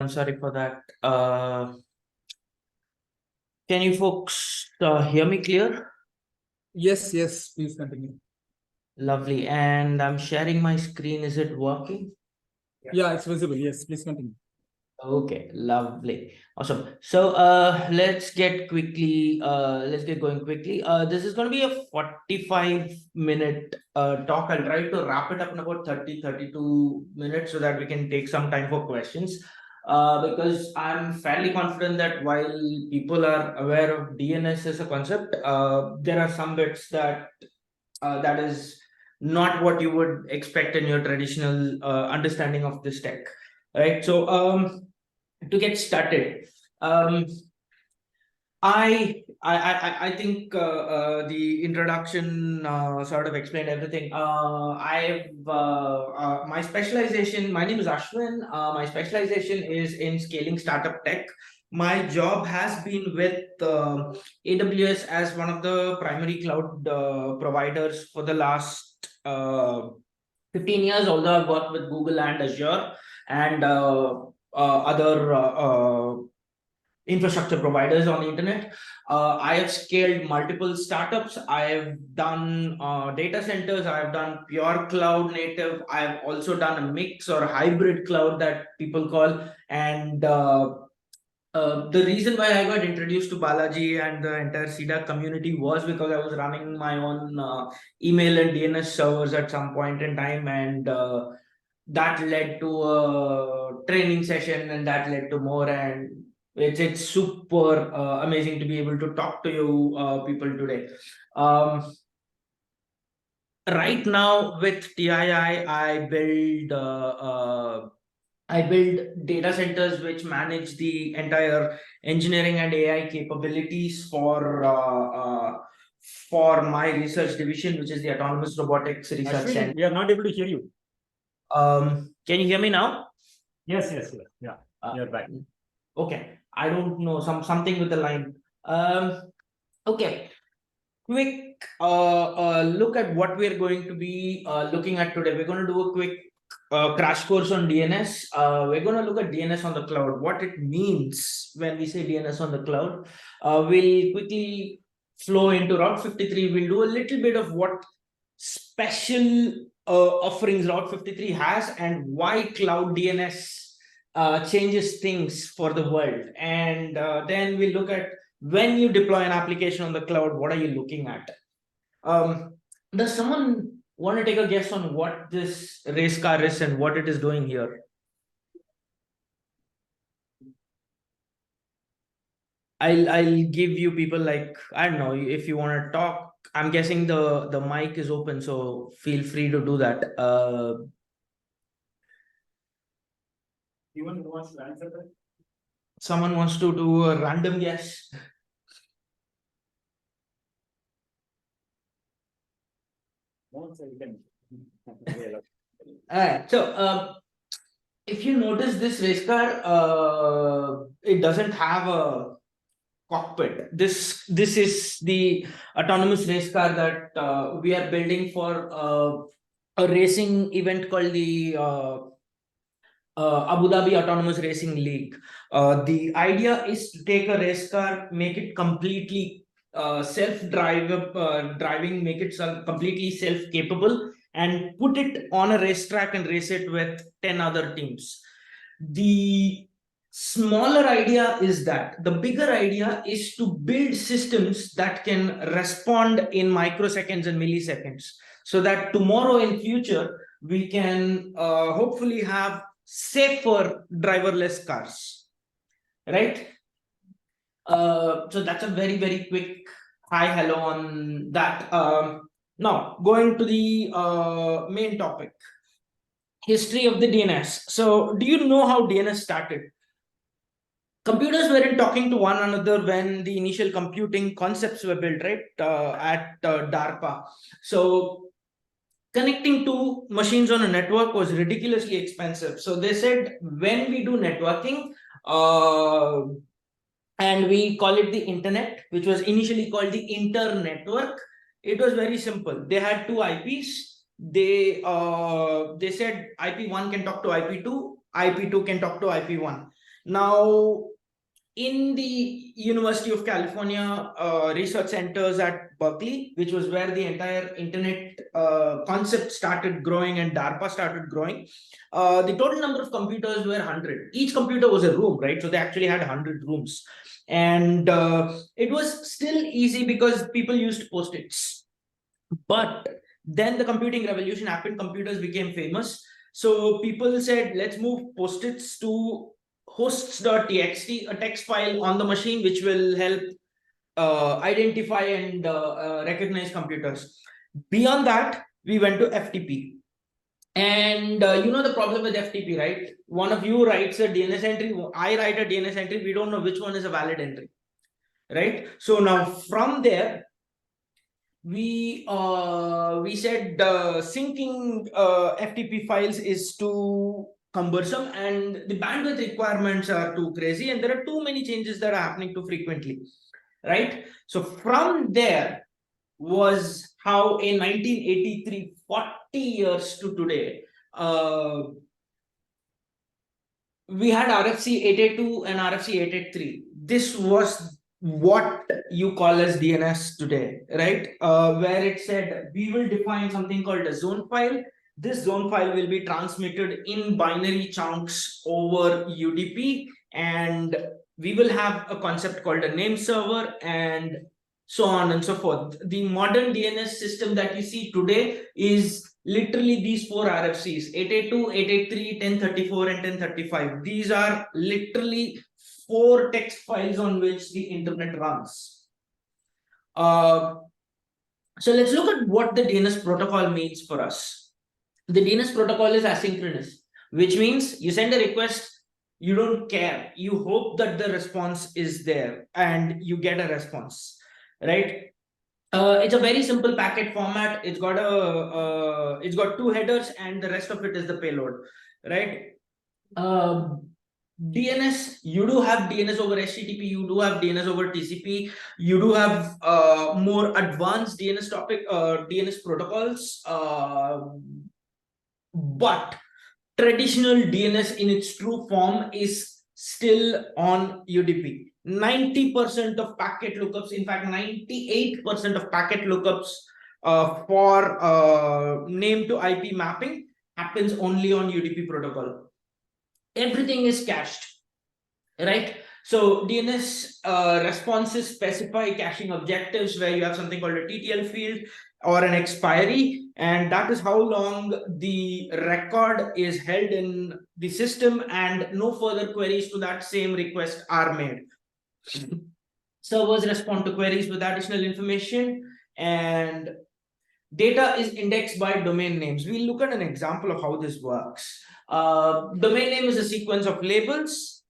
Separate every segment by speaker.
Speaker 1: I'm sorry for that. Can you folks hear me clear?
Speaker 2: Yes, yes, please continue.
Speaker 1: Lovely. And I'm sharing my screen. Is it working?
Speaker 2: Yeah, it's visible. Yes, please continue.
Speaker 1: Okay, lovely. Awesome. So let's get going quickly. This is going to be a 45-minute talk. I'll try to wrap it up in about 32 minutes so that we can take some time for questions. Because I'm fairly confident that while people are aware of DNS as a concept, there are some bits that is not what you would expect in your traditional understanding of this tech, right? So to get started, um, I think the introduction sort of explained everything. My specialization. My name is Ashwin. My specialization is in scaling startup tech. My job has been with AWS as one of the primary cloud providers for the last 15 years. Although I've worked with Google and Azure and other infrastructure providers on the internet. I have scaled multiple startups. I have done data centers. I have done pure cloud native. I have also done a mix or hybrid cloud that people call. And the reason why I got introduced to Balaji and the entire CDAC community was because I was running my own email and DNS servers at some point in time, and that led to a training session, and that led to more. And it's super amazing to be able to talk to you people today. Right now with TII, I build data centers which manage the entire engineering and AI capabilities for my research division, which is the Autonomous Robotics Research
Speaker 2: Ashwin,
Speaker 1: Center.
Speaker 2: we are not able to hear you.
Speaker 1: Can you hear me now?
Speaker 2: Yes, yes, yes. Yeah, you're back.
Speaker 1: Okay, I don't know, something with the line. Okay, quick look at what we're going to be looking at today. We're going to do a quick crash course on DNS. We're going to look at DNS on the cloud, what it means when we say DNS on the cloud. We'll quickly flow into Route 53. We'll do a little bit of what special offerings Route 53 has and why cloud DNS changes things for the world. And then we'll look at when you deploy an application on the cloud, what are you looking at? Does someone want to take a guess on what this race car is and what it is doing here? I'll give you people like, I don't know, if you want to talk. I'm guessing the mic is open, so feel free to do that.
Speaker 2: Anyone who wants to answer that?
Speaker 1: Someone wants to do a random guess.
Speaker 2: No, so you can.
Speaker 1: All right. So if you notice this race car, it doesn't have a cockpit. This is the autonomous race car that we are building for a racing event called the Abu Dhabi Autonomous Racing League. The idea is to take a race car, make it completely driving, make it completely self-capable, and put it on a racetrack and race it with 10 other teams. The smaller idea is that the bigger idea is to build systems that can respond in microseconds and milliseconds, so that tomorrow in future we can hopefully have safer driverless cars, right? So that's a very, very quick hi hello on that. Now going to the main topic, history of the DNS. So do you know how DNS started? Computers weren't talking to one another when the initial computing concepts were built, right? At DARPA. So connecting two machines on a network was ridiculously expensive. So they said, when we do networking, and we call it the internet, which was initially called the internetwork, it was very simple. They had two IPs. They said IP1 can talk to IP2, IP2 can talk to IP1. Now, in the University of California research centers at Berkeley, which was where the entire internet concept started growing and DARPA started growing, the total number of computers were 100. Each computer was a room, right? So they actually had 100 rooms. And it was still easy because people used post-its. But then the computing revolution happened, computers became famous. So people said, let's move post-its to hosts.txt, a text file on the machine, which will help identify and recognize computers. Beyond that, we went to FTP. And you know the problem with FTP, right? One of you writes a DNS entry, I write a DNS entry, we don't know which one is a valid entry, right? So now from there, we said syncing FTP files is too cumbersome and the bandwidth requirements are too crazy and there are too many changes that are happening too frequently, right? So from there was how in 1983, 40 years to today, we had RFC 882 and RFC 883. This was what you call as DNS today, right? Where it said we will define something called a zone file. This zone file will be transmitted in binary chunks over UDP, and we will have a concept called a name server and so on and so forth. The modern DNS system that you see today is literally these four RFCs: 882, 883, 1034, and 1035. These are literally four text files on which the internet runs. So let's look at what the DNS protocol means for us. The DNS protocol is asynchronous, which means you send a request, you don't care. You hope that the response is there and you get a response, right? It's a very simple packet format. It's got two headers and the rest of it is the payload, right? DNS, you do have DNS over HTTP, you do have DNS over TCP, you do have more advanced DNS protocols, but traditional DNS in its true form is still on UDP. 90% of packet lookups, in fact 98% of packet lookups for name to IP mapping happens only on UDP protocol. Everything is cached, right? So DNS responses specify caching objectives where you have something called a TTL field or an expiry, and that is how long the record is held in the system and no further queries to that same request are made. Servers respond to queries with additional information, and data is indexed by domain names. We'll look at an example of how this works. Domain name is a sequence of labels.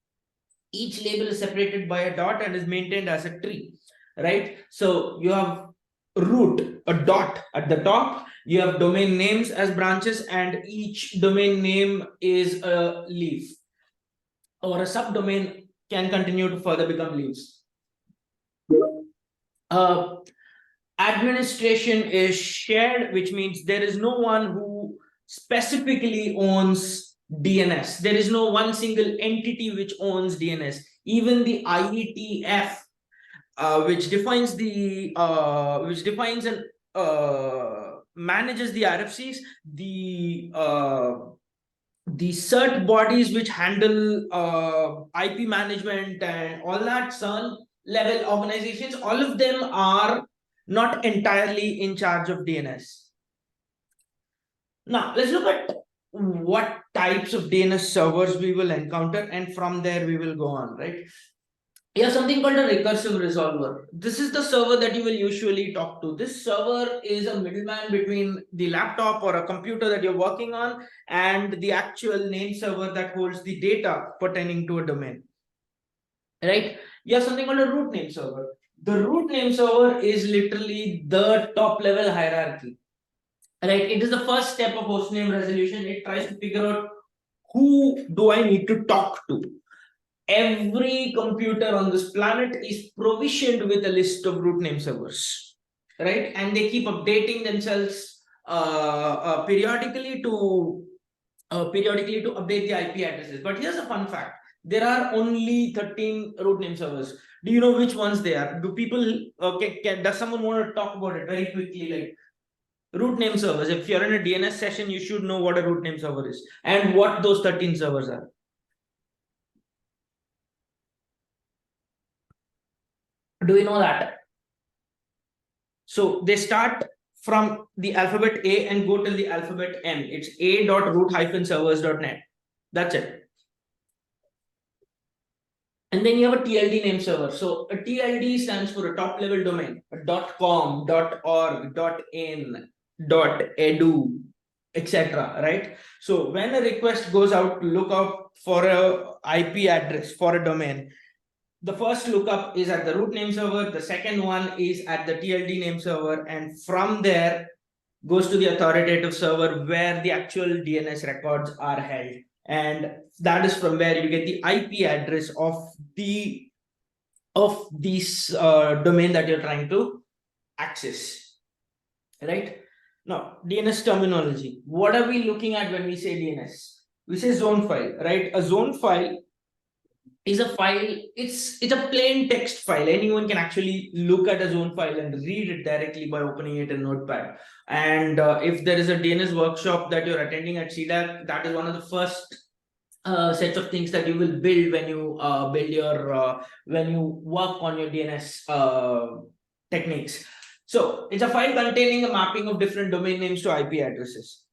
Speaker 1: Each label is separated by a dot and is maintained as a tree, right? So you have root, a dot at the top. You have domain names as branches, and each domain name is a leaf, or a subdomain can continue to further become leaves. Administration is shared, which means there is no one who specifically owns DNS. There is no one single entity which owns DNS. Even the IETF, which defines and manages the RFCs, the cert bodies which handle IP management and all that, CERN level organizations, all of them are not entirely in charge of DNS. Now, let's look at what types of DNS servers we will encounter, and from there we will go on, right? You have something called a recursive resolver. This is the server that you will usually talk to. This server is a middleman between the laptop or a computer that you're working on and the actual name server that holds the data pertaining to a domain, right? You have something called a root name server. The root name server is literally the top level hierarchy, right? It is the first step of hostname resolution. It tries to figure out who do I need to talk to. Every computer on this planet is provisioned with a list of root name servers, right? And they keep updating themselves periodically to update the IP addresses. But here's a fun fact: There are only 13 root name servers. Do you know which ones they are? Do people, okay, does someone want to talk about it very quickly? Like root name servers. If you're in a DNS session, you should know what a root name server is and what those 13 servers are. Do you know that? So they start from the alphabet A and go till the alphabet M. It's a.root-servers.net. That's it. And then you have a TLD name server. So a TLD stands for a top level domain, a .com, .org, .in, .edu, etc. Right? So when a request goes out to look up for a IP address for a domain, the first lookup is at the root name server, the second one is at the TLD name server, and from there goes to the authoritative server where the actual DNS records are held. And that is from where you get the IP address of this domain that you're trying to access. Right? Now, DNS terminology. What are we looking at when we say DNS? We say zone file, right? A zone file is a file, it's a plain text file. Anyone can actually look at a zone file and read it directly by opening it in Notepad. And if there is a DNS workshop that you're attending at CDAC, that is one of the first sets of things that you will build when you when you work on your DNS techniques. So it's a file containing a mapping of different domain names to IP addresses.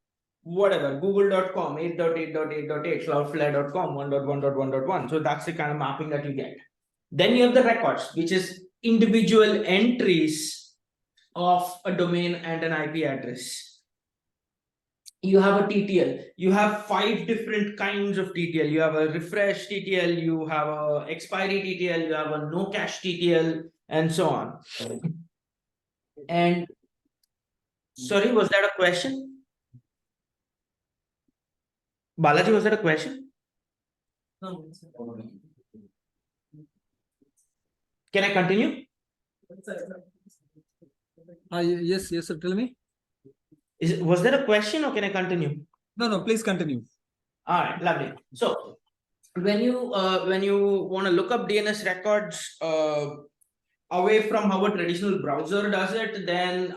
Speaker 1: Whatever, google.com, 8.8.8.8, cloudflare.com, 1.1.1.1. So that's the kind of mapping that you get. Then you have the records, which is individual entries of a domain and an IP address. You have a TTL. You have 5 different kinds of TTL. You have a refresh TTL, you have a expiry TTL, you have a no cache TTL, and so on. And sorry, was that a question? Balaji, was that a question? No. Can I continue?
Speaker 3: Yes, sir. Tell me.
Speaker 1: Was there a question or can I continue?
Speaker 3: No, please continue.
Speaker 1: All right, lovely. So when you want to look up DNS records away from how a traditional browser does it, then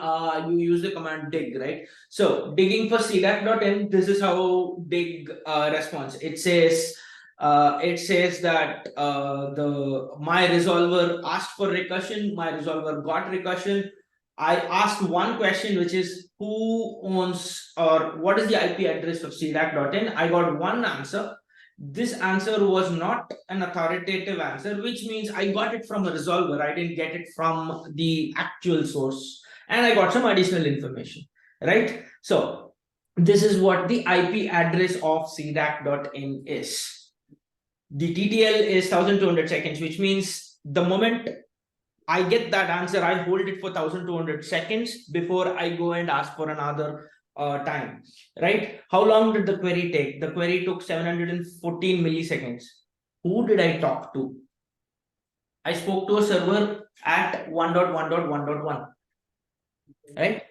Speaker 1: you use the command dig, right? So digging for cdac.in, this is how dig responds. It says that the my resolver asked for recursion, my resolver got recursion. I asked one question, which is who owns or what is the IP address of cdac.in? I got one answer. This answer was not an authoritative answer, which means I got it from a resolver. I didn't get it from the actual source. And I got some additional information, right? So this is what the IP address of cdac.in is. The TTL is 1200 seconds, which means the moment I get that answer, I hold it for 1200 seconds before I go and ask for another time, right? How long did the query take? The query took 714 milliseconds. Who did I talk to? I spoke to a server at 1.1.1.1, right?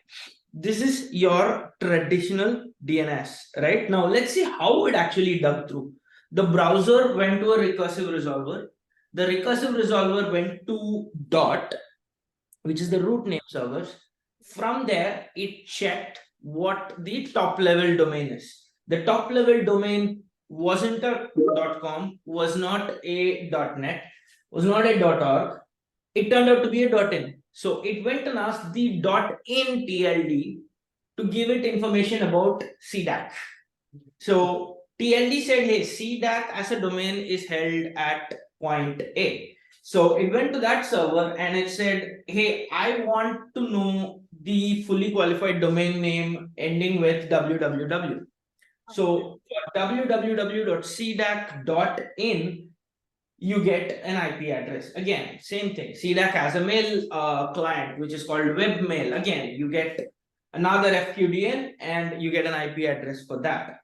Speaker 1: This is your traditional DNS, right? Now let's see how it actually dug through. The browser went to a recursive resolver. The recursive resolver went to dot, which is the root name servers. From there, it checked what the top level domain is. The top level domain wasn't a .com, was not a .net, was not a .org. It turned out to be a .in. So it went and asked the .in TLD to give it information about CDAC. So TLD said, hey, CDAC as a domain is held at point A. So it went to that server and it said, hey, I want to know the fully qualified domain name ending with www. So for www.cdac.in, you get an IP address. Again, same thing. CDAC has a mail client, which is called webmail. Again, you get another FQDN and you get an IP address for that.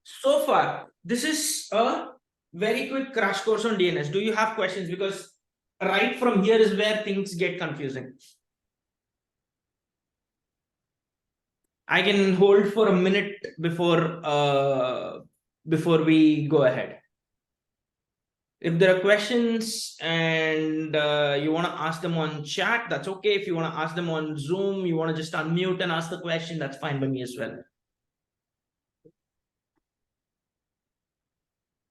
Speaker 1: So far, this is a very quick crash course on DNS. Do you have questions? Because right from here is where things get confusing. I can hold for a minute before before we go ahead? If there are questions and you want to ask them on chat, that's okay. If you want to ask them on Zoom, you want to just unmute and ask the question, that's fine by me as well.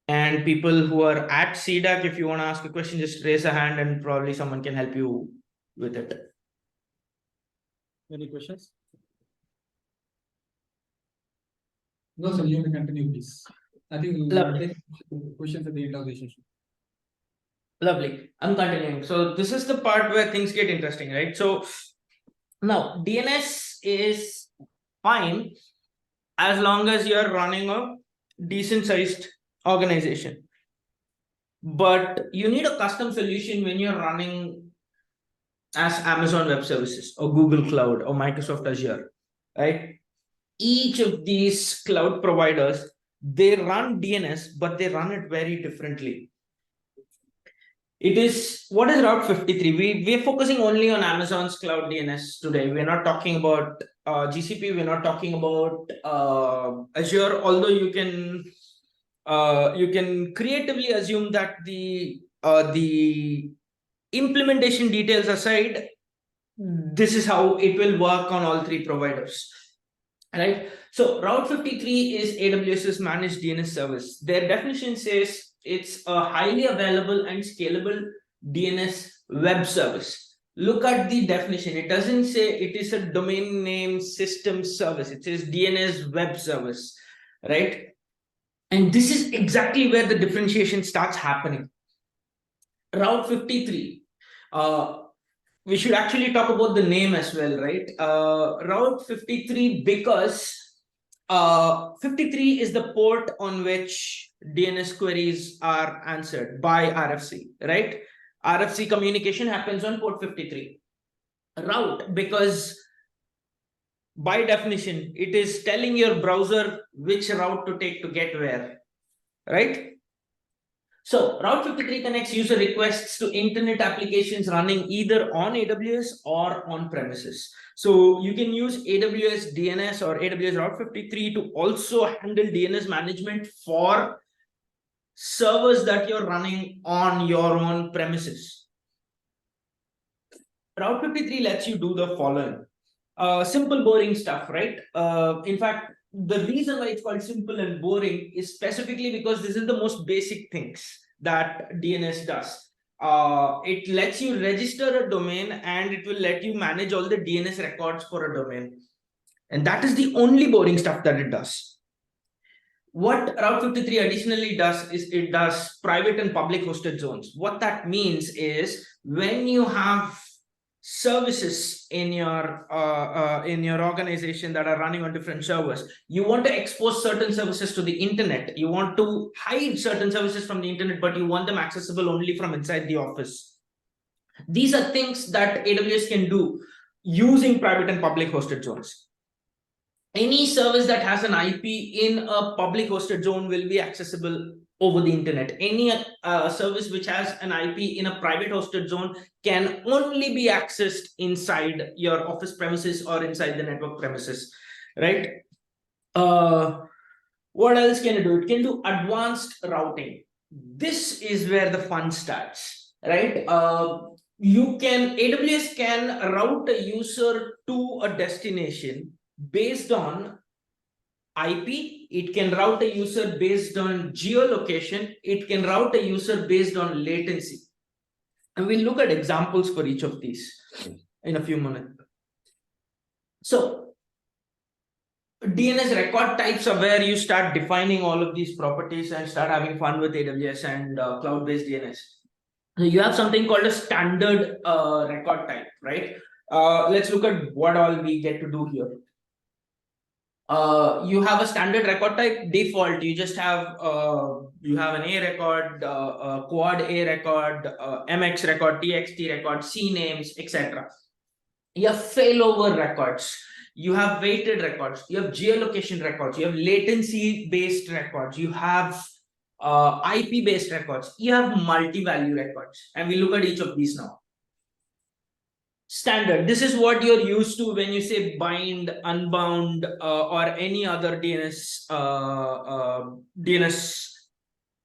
Speaker 1: And people who are at CDAC, if you want to ask a question, just raise a hand and probably someone can help you with it.
Speaker 3: Any questions? No, sir, you may continue, please. I think we'll
Speaker 1: Lovely.
Speaker 3: take questions at the end of the session.
Speaker 1: Lovely. I'm continuing. So this is the part where things get interesting, right? So now DNS is fine as long as you're running a decent sized organization. But you need a custom solution when you're running as Amazon Web Services or Google Cloud or Microsoft Azure, right? Each of these cloud providers, they run DNS, but they run it very differently. It is, what is Route 53? We're focusing only on Amazon's cloud DNS today. We're not talking about GCP. We're not talking about Azure, although you can creatively assume that the implementation details aside, this is how it will work on all three providers, right? So Route 53 is AWS's managed DNS service. Their definition says it's a highly available and scalable DNS web service. Look at the definition. It doesn't say it is a domain name system service. It says DNS web service, right? And this is exactly where the differentiation starts happening. Route 53. We should actually talk about the name as well, right? Route 53 because 53 is the port on which DNS queries are answered by RFC, right? RFC communication happens on port 53. Route because by definition, it is telling your browser which route to take to get where, right? So Route 53 connects user requests to internet applications running either on AWS or on premises. So you can use AWS DNS or AWS Route 53 to also handle DNS management for servers that you're running on your own premises. Route 53 lets you do the following. Simple, boring stuff, right? In fact, the reason why it's called simple and boring is specifically because this is the most basic things that DNS does. It lets you register a domain and it will let you manage all the DNS records for a domain. And that is the only boring stuff that it does. What Route 53 additionally does is it does private and public hosted zones. What that means is when you have services in your organization that are running on different servers, you want to expose certain services to the internet, you want to hide certain services from the internet, but you want them accessible only from inside the office. These are things that AWS can do using private and public hosted zones. Any service that has an IP in a public hosted zone will be accessible over the internet. Any service which has an IP in a private hosted zone can only be accessed inside your office premises or inside the network premises, right? What else can it do? It can do advanced routing. This is where the fun starts, right? AWS can route a user to a destination based on IP, it can route a user based on geolocation, it can route a user based on latency. And we'll look at examples for each of these in a few minutes. So, DNS record types are where you start defining all of these properties and start having fun with AWS and cloud-based DNS. So you have something called a standard record type, right? Let's look at what all we get to do here. You have a standard record type default. You just have you have an A record, quad A record, MX record, TXT record, C names, etc. You have failover records. You have weighted records. You have geolocation records. You have latency based records. You have IP based records. You have multi-value records, and we look at each of these now. standard. This is what you're used to when you say bind, unbound, or any other DNS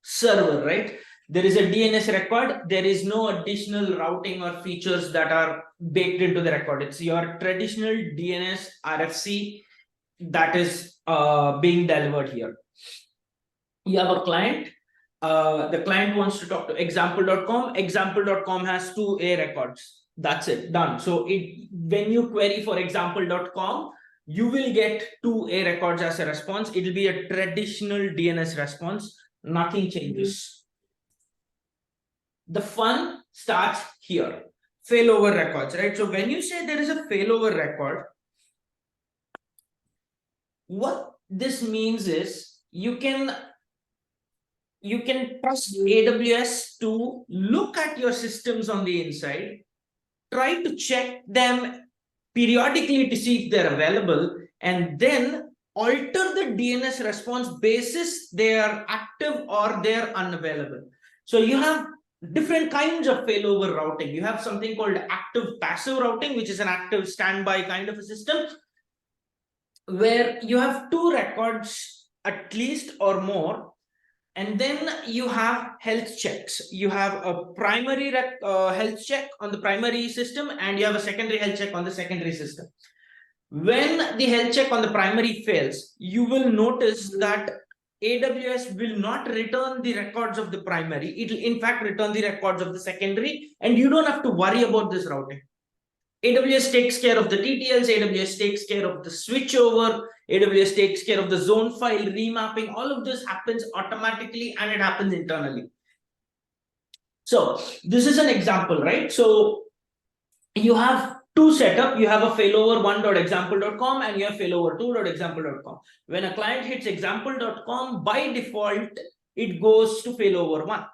Speaker 1: server, right? There is a DNS record. There is no additional routing or features that are baked into the record. It's your traditional DNS RFC that is being delivered here. You have a client. The client wants to talk to example.com. Example.com has 2A records. That's it, done. So when you query for example.com, you will get 2A records as a response. It will be a traditional DNS response. Nothing changes. The fun starts here. Failover records, right? So when you say there is a failover record, what this means is you can trust AWS to look at your systems on the inside, try to check them periodically to see if they're available, and then alter the DNS response basis they are active or they're unavailable. So you have different kinds of failover routing. You have something called active passive routing, which is an active standby kind of a system, where you have 2 records at least or more, and then you have health checks. You have a primary health check on the primary system, and you have a secondary health check on the secondary system. When the health check on the primary fails, you will notice that AWS will not return the records of the primary. It will in fact return the records of the secondary, and you don't have to worry about this routing. AWS takes care of the TTLs, AWS takes care of the switchover, AWS takes care of the zone file remapping. All of this happens automatically and it happens internally. So this is an example, right? So you have 2 setup. You have a failover 1.example.com and you have failover 2.example.com. When a client hits example.com, by default, it goes to failover 1,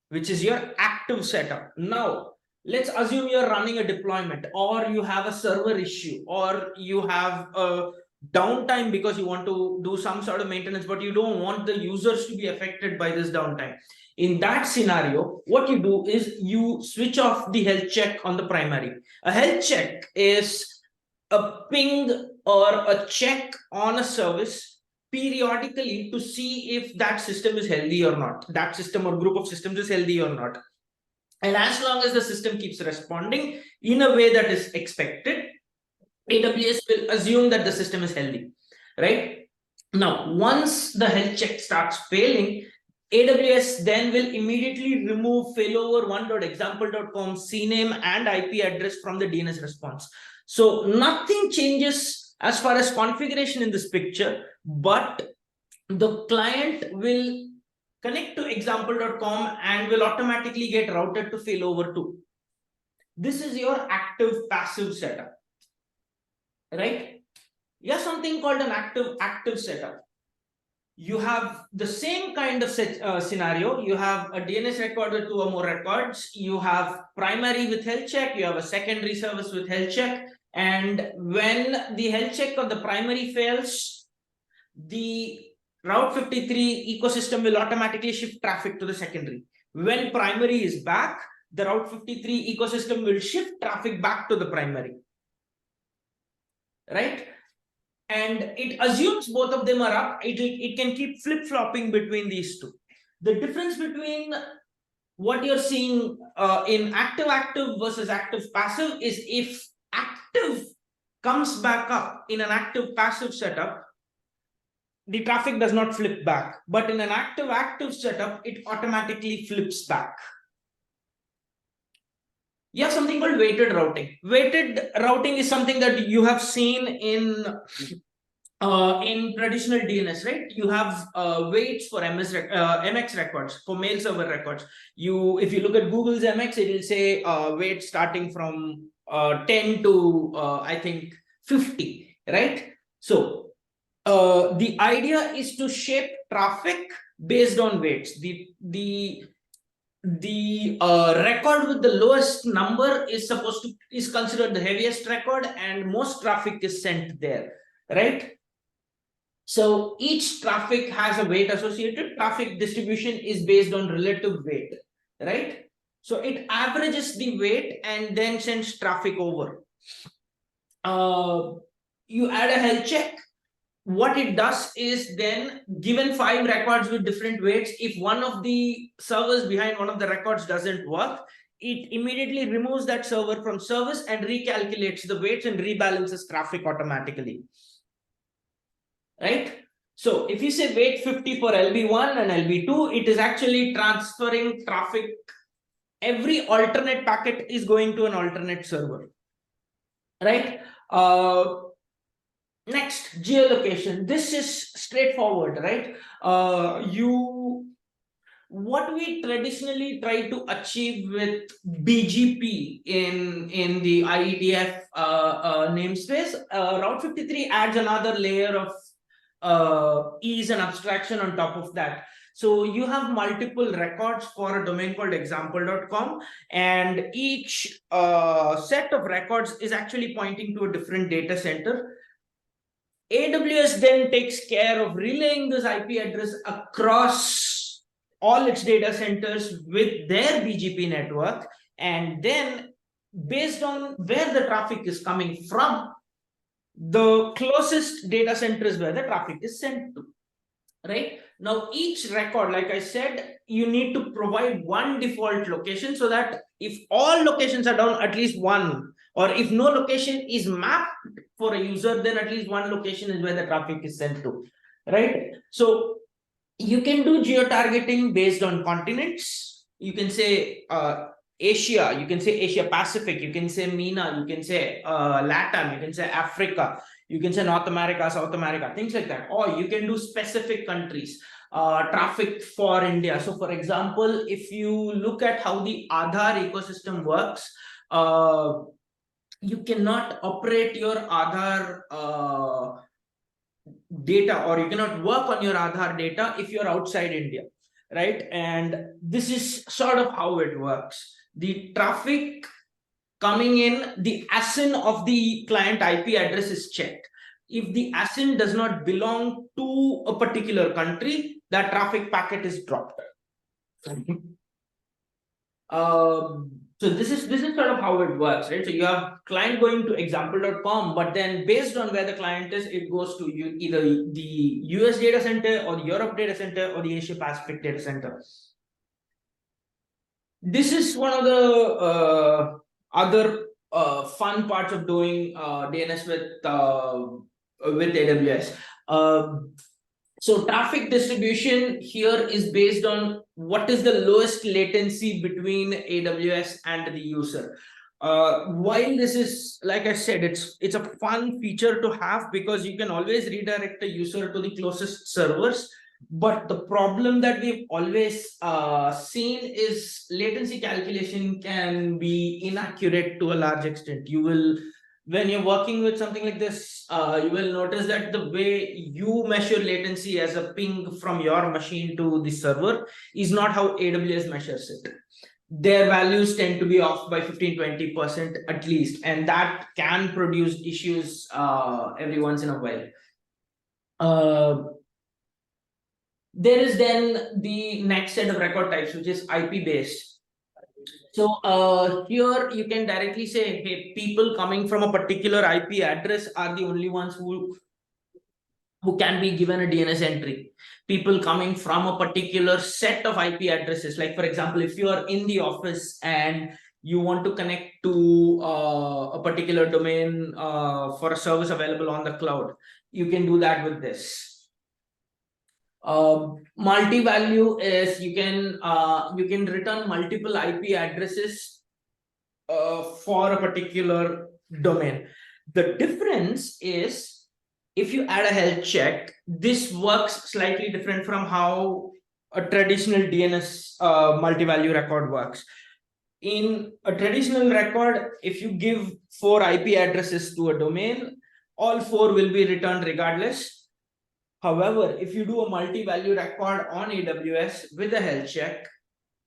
Speaker 1: which is your active setup. Now, let's assume you're running a deployment, or you have a server issue, or you have a downtime because you want to do some sort of maintenance, but you don't want the users to be affected by this downtime. In that scenario, what you do is you switch off the health check on the primary. A health check is a ping or a check on a service periodically to see if that system is healthy or not, that system or group of systems is healthy or not. And as long as the system keeps responding in a way that is expected, AWS will assume that the system is healthy, right? Now, once the health check starts failing, AWS then will immediately remove failover 1.example.com CNAME and IP address from the DNS response. So nothing changes as far as configuration in this picture, but the client will connect to example.com and will automatically get routed to failover 2. This is your active passive setup, right? You have something called an active setup. You have the same kind of scenario. You have a DNS record with 2 or more records. You have primary with health check. You have a secondary service with health check. And when the health check of the primary fails, the Route 53 ecosystem will automatically shift traffic to the secondary. When primary is back, the Route 53 ecosystem will shift traffic back to the primary, right? And it assumes both of them are up. It can keep flip-flopping between these two. The difference between what you're seeing in active versus active passive is if active comes back up in an active passive setup, the traffic does not flip back. But in an active setup, it automatically flips back. You have something called weighted routing. Weighted routing is something that you have seen in traditional DNS, right? You have weights for MX records, for mail server records. If you look at Google's MX, it will say weight starting from 10 to I think 50, right? So the idea is to shape traffic based on weights. The record with the lowest number is considered the heaviest record, and most traffic is sent there, right? So each traffic has a weight associated. Traffic distribution is based on relative weight, right? So it averages the weight and then sends traffic over. You add a health check. What it does is then, given 5 records with different weights, if one of the servers behind one of the records doesn't work, it immediately removes that server from service and recalculates the weights and rebalances traffic automatically. Right? So if you say weight 50 for LB1 and LB2, it is actually transferring traffic. Every alternate packet is going to an alternate server. Right? Next, geolocation. This is straightforward, right? What we traditionally try to achieve with BGP in the IETF namespace, Route 53 adds another layer of ease and abstraction on top of that. So you have multiple records for a domain called example.com, and each set of records is actually pointing to a different data center. AWS then takes care of relaying this IP address across all its data centers with their BGP network, and then based on where the traffic is coming from, the closest data center is where the traffic is sent to. Right? Now, each record, like I said, you need to provide one default location so that if all locations are down, at least one, or if no location is mapped for a user, then at least one location is where the traffic is sent to. Right? So you can do geo-targeting based on continents. You can say Asia, you can say Asia Pacific, you can say MENA, you can say LATAM, you can say Africa, you can say North America, South America, things like that. Or you can do specific countries, traffic for India. So for example, if you look at how the Aadhaar ecosystem works, you cannot operate your Aadhaar data, or you cannot work on your Aadhaar data if you're outside India, right? And this is sort of how it works. The traffic coming in, the ASIN of the client IP address is checked. If the ASIN does not belong to a particular country, that traffic packet is dropped. So this is sort of how it works, right? So you have client going to example.com, but then based on where the client is, it goes to either the US data center or the Europe data center or the Asia Pacific data center. This is one of the other fun parts of doing DNS with AWS. So traffic distribution here is based on what is the lowest latency between AWS and the user. While this is, like I said, it's a fun feature to have because you can always redirect a user to the closest servers. But the problem that we've always seen is latency calculation can be inaccurate to a large extent. You will, when you're working with something like this, you will notice that the way you measure latency as a ping from your machine to the server is not how AWS measures it. Their values tend to be off by 15-20% at least, and that can produce issues every once in a while. There is then the next set of record types, which is IP based. So here you can directly say, hey, people coming from a particular IP address are the only ones who can be given a DNS entry. People coming from a particular set of IP addresses, like for example, if you are in the office and you want to connect to a particular domain for a service available on the cloud, you can do that with this. Multi-value is you can return multiple IP addresses for a particular domain. The difference is if you add a health check, this works slightly different from how a traditional DNS multi-value record works. In a traditional record, if you give 4 IP addresses to a domain, all 4 will be returned regardless. However, if you do a multi-value record on AWS with a health check,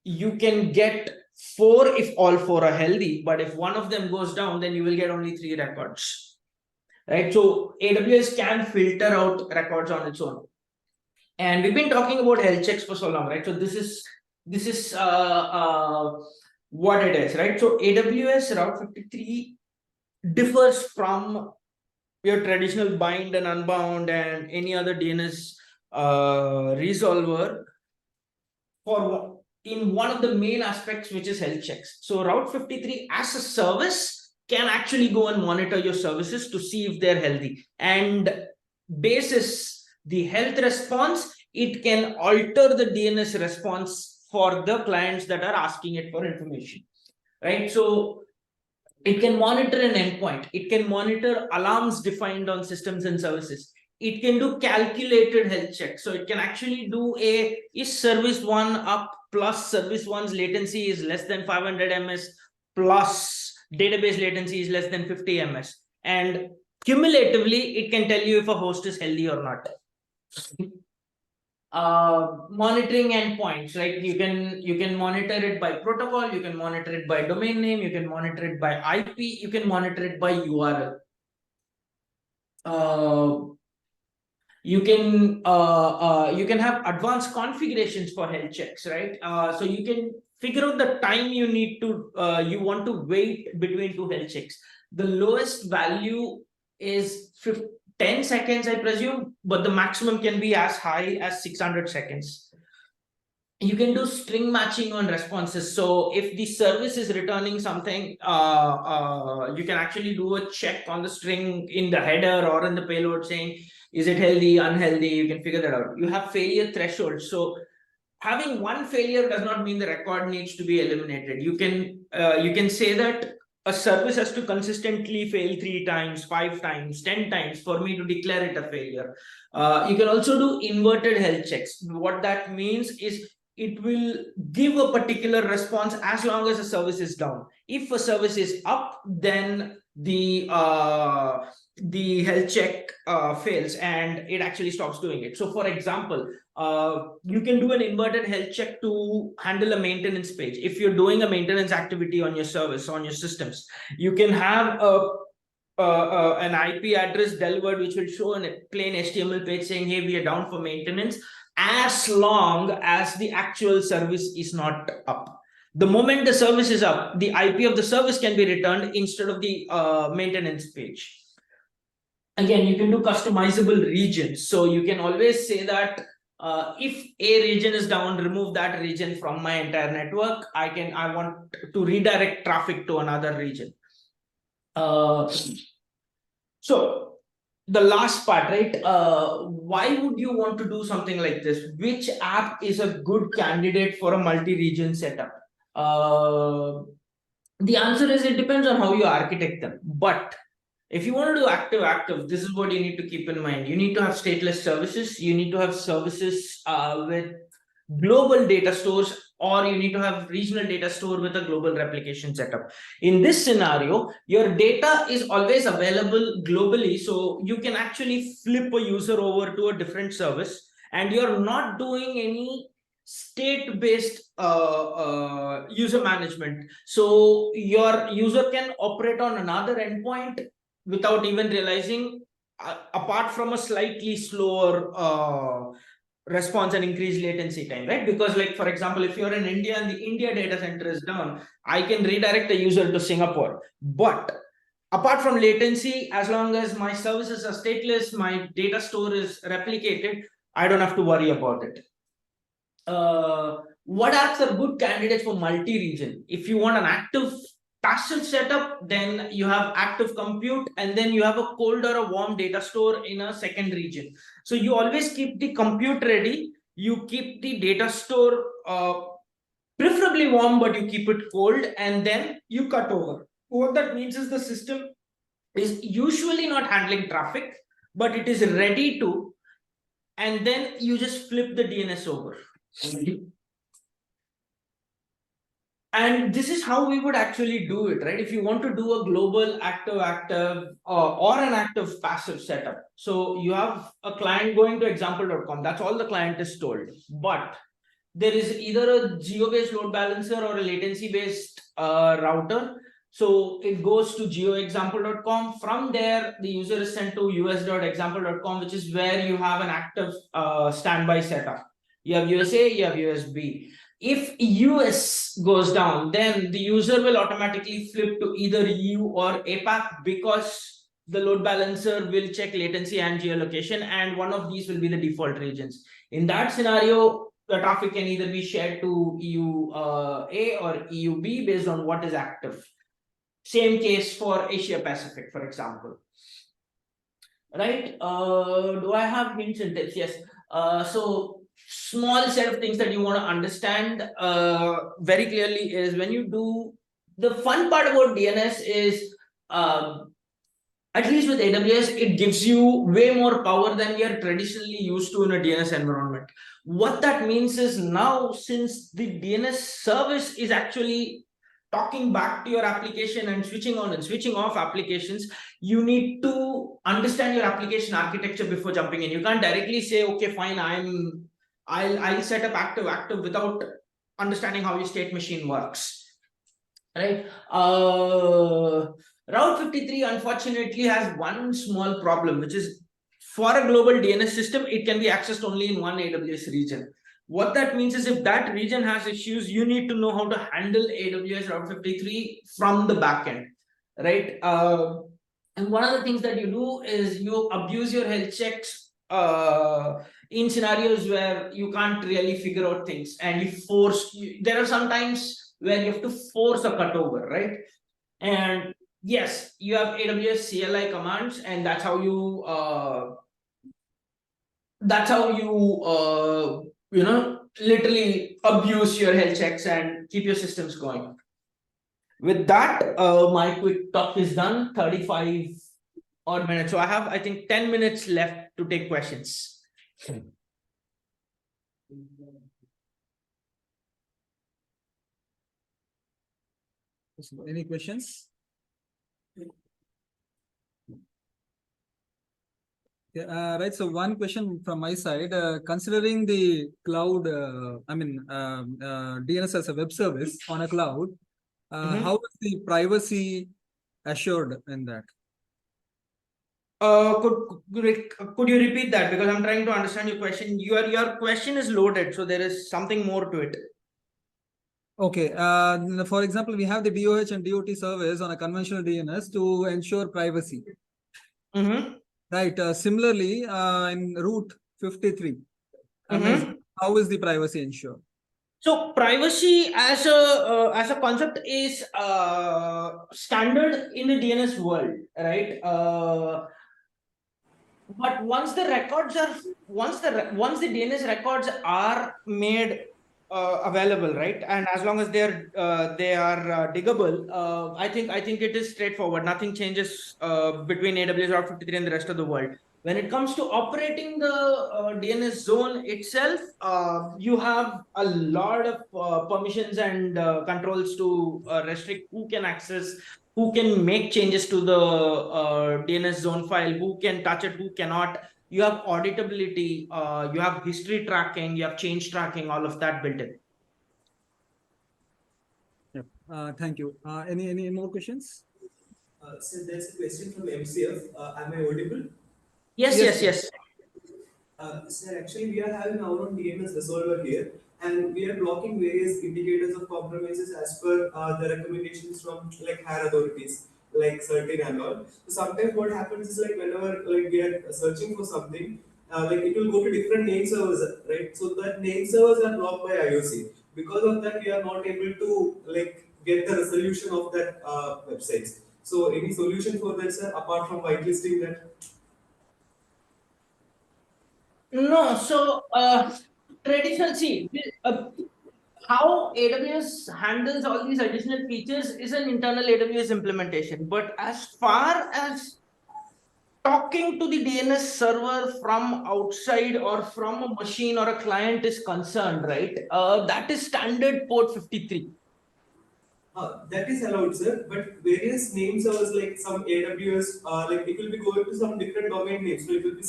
Speaker 1: you can get 4 if all 4 are healthy, but if one of them goes down, then you will get only 3 records. Right? So AWS can filter out records on its own. And we've been talking about health checks for so long, right? So this is what it is, right? So AWS Route 53 differs from your traditional bind and unbound and any other DNS resolver for in one of the main aspects, which is health checks. So Route 53 as a service can actually go and monitor your services to see if they're healthy, and basis the health response, it can alter the DNS response for the clients that are asking it for information, right? So it can monitor an endpoint, it can monitor alarms defined on systems and services, it can do calculated health checks. So it can actually do a is service one up plus service one's latency is less than 500 ms plus database latency is less than 50 ms, and cumulatively it can tell you if a host is healthy or not. Monitoring endpoints, right? You can monitor it by protocol, you can monitor it by domain name, you can monitor it by IP, you can monitor it by URL. You can have advanced configurations for health checks, right? So you can figure out the time you need to you want to wait between two health checks. The lowest value is 10 seconds, I presume, but the maximum can be as high as 600 seconds. You can do string matching on responses. So if the service is returning something, you can actually do a check on the string in the header or in the payload saying, is it healthy, unhealthy? You can figure that out. You have failure thresholds. So having one failure does not mean the record needs to be eliminated. You can say that a service has to consistently fail 3 times, 5 times, 10 times for me to declare it a failure. You can also do inverted health checks. What that means is it will give a particular response as long as the service is down. If a service is up, then the health check fails and it actually stops doing it. So for example, you can do an inverted health check to handle a maintenance page. If you're doing a maintenance activity on your service, on your systems, you can have an IP address delivered which will show a plain HTML page saying, hey, we are down for maintenance, as long as the actual service is not up. The moment the service is up, the IP of the service can be returned instead of the maintenance page. Again, you can do customizable regions. So you can always say that if a region is down, remove that region from my entire network. I want to redirect traffic to another region. So the last part, right? Why would you want to do something like this? Which app is a good candidate for a multi-region setup? The answer is it depends on how you architect them. But if you want to do active, this is what you need to keep in mind. You need to have stateless services. You need to have services with global data stores, or you need to have regional data store with a global replication setup. In this scenario, your data is always available globally. So you can actually flip a user over to a different service, and you're not doing any state-based user management. So your user can operate on another endpoint without even realizing, apart from a slightly slower response and increased latency time, right? Because like, for example, if you're in India and the India data center is down, I can redirect the user to Singapore. But apart from latency, as long as my services are stateless, my data store is replicated, I don't have to worry about it. What apps are good candidates for multi-region? If you want an active passive setup, then you have active compute, and then you have a cold or a warm data store in a second region. So you always keep the compute ready, you keep the data store preferably warm, but you keep it cold, and then you cut over. What that means is the system is usually not handling traffic, but it is ready to, and then you just flip the DNS over. And this is how we would actually do it, right? If you want to do a global active or an active passive setup. So you have a client going to example.com. That's all the client is told. But there is either a geo-based load balancer or a latency-based router. So it goes to geoexample.com. From there, the user is sent to us.example.com, which is where you have an active standby setup. You have USA, you have USB. if US goes down, then the user will automatically flip to either EU or APAC because the load balancer will check latency and geolocation, and one of these will be the default regions. In that scenario, the traffic can either be shared to EU A or EU B based on what is active. Same case for Asia Pacific, for example. Right? Do I have hints and tips? Yes. So small set of things that you want to understand very clearly is when you do the fun part about DNS is at least with AWS, it gives you way more power than we are traditionally used to in a DNS environment. What that means is now, since the DNS service is actually talking back to your application and switching on and switching off applications, you need to understand your application architecture before jumping in. You can't directly say, okay, fine, I'll set up active without understanding how your state machine works. Right? Route 53 unfortunately has one small problem, which is for a global DNS system, it can be accessed only in one AWS region. What that means is if that region has issues, you need to know how to handle AWS Route 53 from the backend, right? And one of the things that you do is you abuse your health checks in scenarios where you can't really figure out things, and there are some times where you have to force a cutover, right? And yes, you have AWS CLI commands, and that's how you literally abuse your health checks and keep your systems going. With that, my quick talk is done. 35 odd minutes. So I have, I think, 10 minutes left to take questions.
Speaker 3: So any questions? Yeah, right. So one question from my side, considering the cloud, DNS as a web service on a cloud, how is the privacy assured in that?
Speaker 1: Could you repeat that, because I'm trying to understand your question. Your question is loaded, so there is something more to it.
Speaker 3: Okay. For example, we have the DOH and DOT service on a conventional DNS to ensure privacy. Right. Similarly, in Route 53, how is the privacy ensured?
Speaker 1: So privacy as a concept is standard in the DNS world, right? But once the DNS records are made available, right, and as long as they are diggable, I think it is straightforward. Nothing changes between AWS Route 53 and the rest of the world. When it comes to operating the DNS zone itself, you have a lot of permissions and controls to restrict who can access, who can make changes to the DNS zone file, who can touch it, who cannot. You have auditability, you have history tracking, you have change tracking, all of that built in.
Speaker 3: Yep. Thank you. Any more questions?
Speaker 4: So there's a question from MCF. Am I audible?
Speaker 1: Yes.
Speaker 4: Sir, actually we are having our own DNS resolver here, and we are blocking various indicators of compromises as per the recommendations from like higher authorities, like certain and all. So sometimes what happens is like whenever like we are searching for something, like it will go to different name servers, right? So that name servers are blocked by IOC. Because of that, we are not able to like get the resolution of that websites. So any solution for that, sir, apart from whitelisting that?
Speaker 1: No, so traditional, see, how AWS handles all these additional features is an internal AWS implementation. But as far as talking to the DNS server from outside or from a machine or a client is concerned, right? That is standard port 53.
Speaker 4: That is allowed, sir, but various name servers like some AWS, like it will be going to some different domain names. So it will be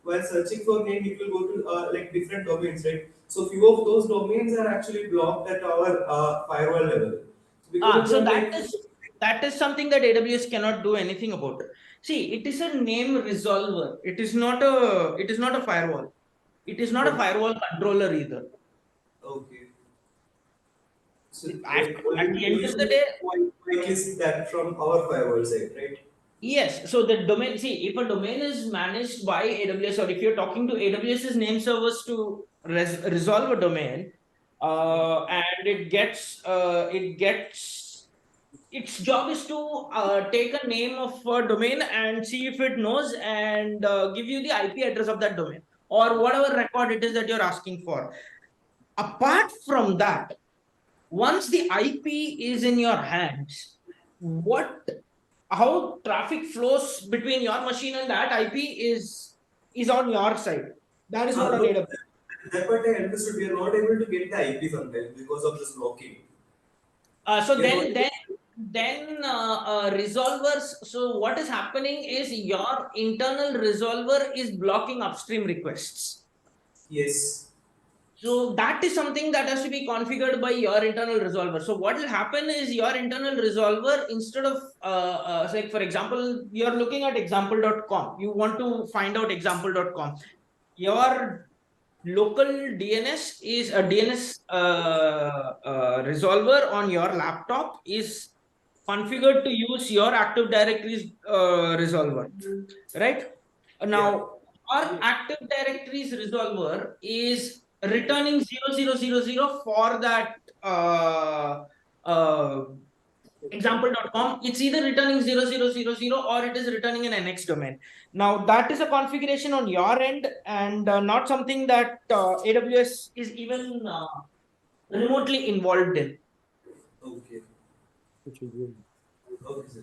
Speaker 4: while searching for name, it will go to like different domains, right? So few of those domains are actually blocked at our firewall level.
Speaker 1: So that is something that AWS cannot do anything about. See, it is a name resolver. It is not a firewall. It is not a firewall controller either.
Speaker 4: Okay. So
Speaker 1: At the end of the day,
Speaker 4: whitelist that from our firewall side, right?
Speaker 1: yes. So the domain, see, if a domain is managed by AWS, or if you're talking to AWS's name servers to resolve a domain, and its job is to take a name of a domain and see if it knows, and give you the IP address of that domain or whatever record it is that you're asking for. Apart from that, once the IP is in your hands, how traffic flows between your machine and that IP is on your side. That is not on
Speaker 4: No,
Speaker 1: AWS.
Speaker 4: that part I understood. We are not able to get the IP sometimes because of this blocking.
Speaker 1: So
Speaker 4: We are
Speaker 1: then resolvers. So what is happening is your internal resolver is blocking upstream requests.
Speaker 4: yes.
Speaker 1: So that is something that has to be configured by your internal resolver. So what will happen is your internal resolver, instead of say, for example, you're looking at example.com, you want to find out example.com. Your local DNS is a DNS resolver on your laptop is configured to use your Active Directories resolver, right? Now, our Active Directories resolver is returning 0000 for that example.com. It's either returning 0000 or it is returning an NX domain. Now, that is a configuration on your end, and not something that AWS is even remotely involved in.
Speaker 4: Okay.
Speaker 2: Which is good.
Speaker 4: Okay, sir.